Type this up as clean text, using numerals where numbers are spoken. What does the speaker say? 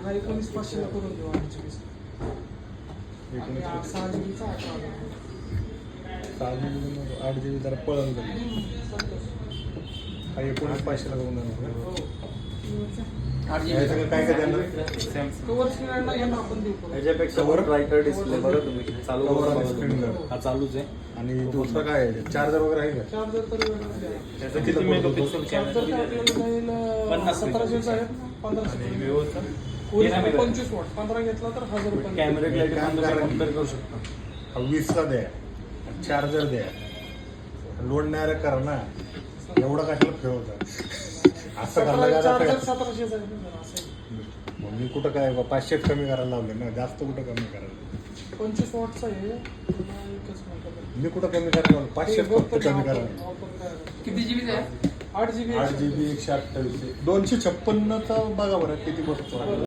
हा 19,500 ला करून देऊ 8 GB. आणि 6 GB चा 18,000. 6 GB 8 GB जरा पळून जाईल. हा 19,500 ला करून देणार. काय काय देणार? कवर स्क्रीन यांना आपण देऊ. याच्यापेक्षा वर ब्राईटर डिस्प्ले बघा तुम्ही चालू स्क्रीन हा चालूच आहे. आणि दुसरं काय आहे? चार्जर वगैरे आहे का? चार्जर तर वेगळंच आहे. त्याचं किती मेगापिक्सल चार्जर तर आपल्याला जाईल 1700 आहे 1500. 25 वॉट 15 घेतला तर 1000 रुपये. कॅमेरा क्लॅरिटी कम्पेअर करू शकता. 20चा द्या, चार्जर द्या, लोड नाही करा ना. एवढं कशाला फिरवतात असं करायला चार्जर काय? 1700 आहे ना असं. मग मी कुठं काय 500 कमी करायला लावले ना, जास्त कुठं कमी करायला? 25 वॉटचा आहे. एकच मिनिट. मी कुठं कमी करायला लावलं? 500 फक्त कमी करायला. किती जीबी आहे? 8 GB 8 GB 128 256 चा बघा बरं किती बसतो.